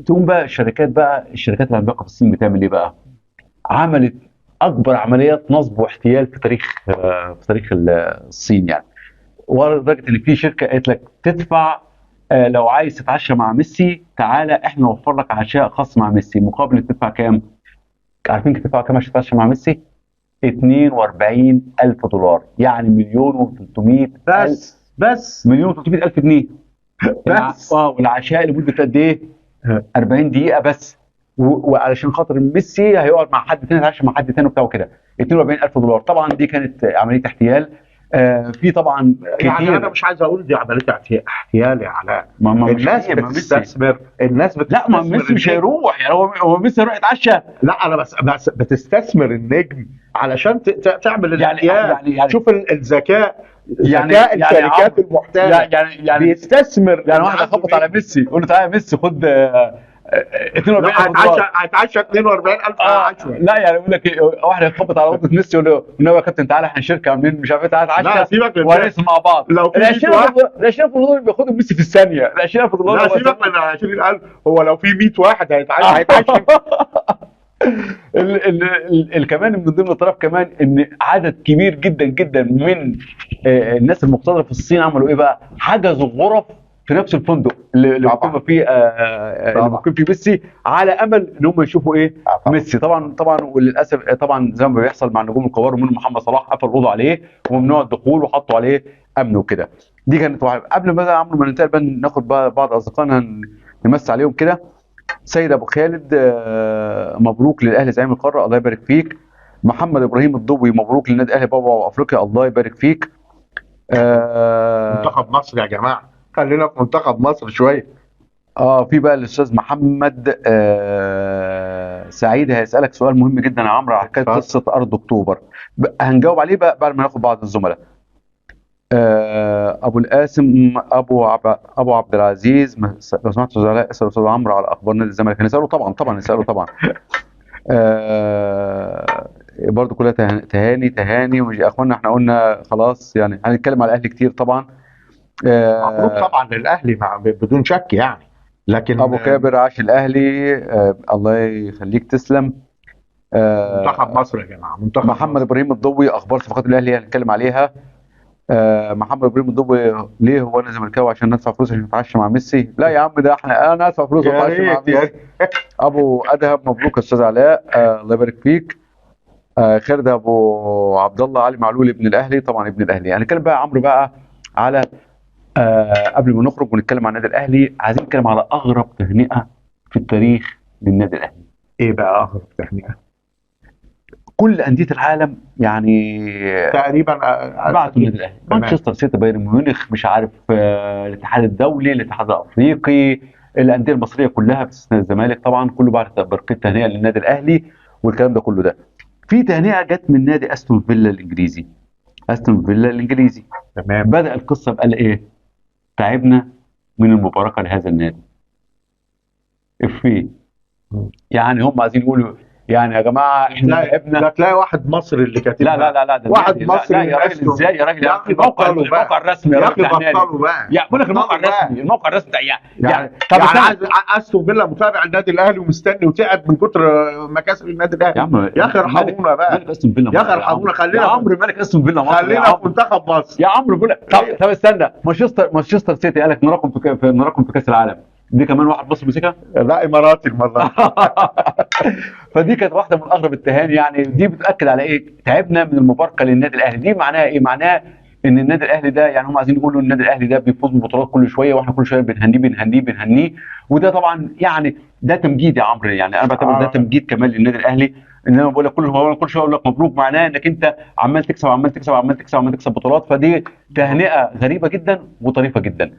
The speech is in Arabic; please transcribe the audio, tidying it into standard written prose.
تقوم بقى الشركات العملاقه في الصين بتعمل ايه بقى؟ عملت اكبر عمليات نصب واحتيال في تاريخ الصين يعني. ولدرجه ان في شركه قالت لك تدفع، لو عايز تتعشى مع ميسي تعالى احنا نوفر لك عشاء خاص مع ميسي، مقابل تدفع كام؟ عارفين تدفع كام عشان تتعشى مع ميسي؟ 42,000 دولار، يعني مليون و300 الف. بس مليون و300 الف جنيه. بس والعشاء لمده قد ايه؟ 40 دقيقه بس. وعلشان خاطر ميسي هيقعد مع حد تاني، يتعشى مع حد تاني وبتاع كده. 42,000 دولار، طبعا دي كانت عمليه احتيال. في طبعا يعني انا كتير. مش عايز اقول دي عمليه احتيال يا علاء. ما مش الناس حقيقي، ما ميسي. بتستثمر، الناس لا، ما بتستثمر ميسي مش النجم. هيروح يعني، هو ميسي هيروح يتعشى؟ لا انا بس بتستثمر النجم علشان تعمل يعني الاحتيال. يعني يعني شوف الذكاء، يعني ذكاء يعني الشركات عمرو، المحتاله. يعني بيستثمر يعني اللي واحد عنده هيخبط على نجم. ميسي يقول له تعالى يا ميسي خد لا 42,000 هيتعشى، دولار 42,000 عشوة. لا يعني يقول لك إيه، واحد هيخبط على اوضه ميسي يقول له النبي يا كابتن تعالى احنا شركه عاملين مش عارف ايه، تعالى لا اتعشى سيبك من ده. وهنقسم مع بعض. لو في ال 100 20,000 واحد، دولار، ال 20,000 دولار بياخدهم ميسي في الثانيه، ال 20,000 دولار لا هو سيبك من 20,000. هو لو في 100 واحد هيتعشى. كمان من ضمن الطرف كمان ان عدد كبير جدا جدا من الناس المقتدره في الصين عملوا ايه بقى؟ حجزوا غرف في نفس الفندق اللي طبعا مقيم فيه اللي طبعا مقيم فيه ميسي، على امل ان هم يشوفوا ايه؟ طبعا. ميسي. طبعا طبعا وللاسف طبعا زي ما بيحصل مع النجوم الكبار ومنهم محمد صلاح، قفل الاوضه عليه وممنوع الدخول وحطوا عليه امن وكده. دي كانت واحده. قبل ما عمرو ما ننتقل بقى ناخد بقى بعض اصدقائنا نمس عليهم كده. سيد ابو خالد، مبروك للاهلي زعيم القاره، الله يبارك فيك. محمد ابراهيم الضبي، مبروك للنادي الاهلي بابا افريقيا، الله يبارك فيك. منتخب مصر يا جماعه، خلينا في منتخب مصر شويه. في بقى الاستاذ محمد سعيد هيسالك سؤال مهم جدا يا عمرو على حكايه اتفضل. قصه ارض اكتوبر. هنجاوب عليه بقى بعد ما ناخد بعض الزملاء. ابو القاسم، ابو عبد العزيز، لو سمحت زملاء اسال الاستاذ عمرو على اخبار نادي الزمالك. هنساله طبعا، طبعا نساله طبعا. برضو كلها تهاني ومش يا اخوانا، احنا قلنا خلاص يعني هنتكلم على الاهلي كتير طبعا. مبروك طبعا للاهلي بدون شك يعني. لكن ابو كابر عاش الاهلي، الله يخليك تسلم. منتخب مصر يا جماعه، منتخب محمد مصر. ابراهيم الضوي، اخبار صفقات الاهلي هنتكلم عليها. محمد ابراهيم الضوي، ليه هو انا زملكاوي عشان ندفع فلوس عشان نتعشى مع ميسي؟ لا يا عم، ده انا ادفع فلوس يا واتعشى مع ريت يا ميسي. ريت. ابو ادهم، مبروك يا استاذ علاء، الله يبارك فيك. خالد ابو عبد الله، علي معلول ابن الاهلي، طبعا ابن الاهلي. هنتكلم بقى يا عمرو بقى على قبل ما نخرج ونتكلم عن النادي الاهلي، عايزين نتكلم على اغرب تهنئه في التاريخ للنادي الاهلي. ايه بقى اغرب تهنئه؟ كل انديه العالم يعني تقريبا بعتوا النادي الاهلي، تمام. مانشستر سيتي، بايرن ميونخ، مش عارف الاتحاد الدولي، الاتحاد الافريقي، الانديه المصريه كلها باستثناء الزمالك طبعا، كله بعت برقيه تهنئه للنادي الاهلي والكلام ده كله. ده في تهنئه جت من نادي استون فيلا الانجليزي. استون فيلا الانجليزي تمام. بدأ القصه بقال ايه؟ تعبنا من المباركه لهذا النادي. افيه. يعني هم عايزين يقولوا يعني يا جماعه احنا تعبنا. لا تلاقي واحد مصري اللي كاتبها. لا ده واحد النادي. لا مصري يا راجل، أستون. ازاي يا راجل؟ يا اخي الموقع بطلوا بقى. الموقع الرسمي يا يا راجل اخي بتاع النادي. بطلوا بقى. يا بقول لك الموقع بطلوا بقى. الرسمي، الموقع الرسمي بتاع يعني طب يعني استنى. عايز استون فيلا متابع النادي الاهلي ومستني وتعب من كتر مكاسب النادي يا الاهلي. عم يا اخي ارحمونا بقى. ملك استون فيلا يا مصر اخي ارحمونا، يا خلينا عمرو، ملك استون فيلا مصر يا خلينا في عمرو. منتخب مصر. يا عمرو بقول لك طب استنى، مانشستر سيتي قال لك نراكم في كاس العالم. دي كمان واحد بص مسكها. لا اماراتي المره. فدي كانت واحده من اغرب التهاني، يعني دي بتاكد على ايه؟ تعبنا من المباركه للنادي الاهلي. دي معناها ايه؟ معناها ان النادي الاهلي ده، يعني هم عايزين يقولوا النادي الاهلي ده بيفوز ببطولات كل شويه، واحنا كل شويه بنهنيه. وده طبعا يعني ده تمجيد يا عمرو، يعني انا بعتبر ده تمجيد كمان للنادي الاهلي. ان انا بقول لك كل شويه اقول لك مبروك، معناه انك انت عمال تكسب بطولات. فدي تهنئه غريبه جدا وطريفه جدا.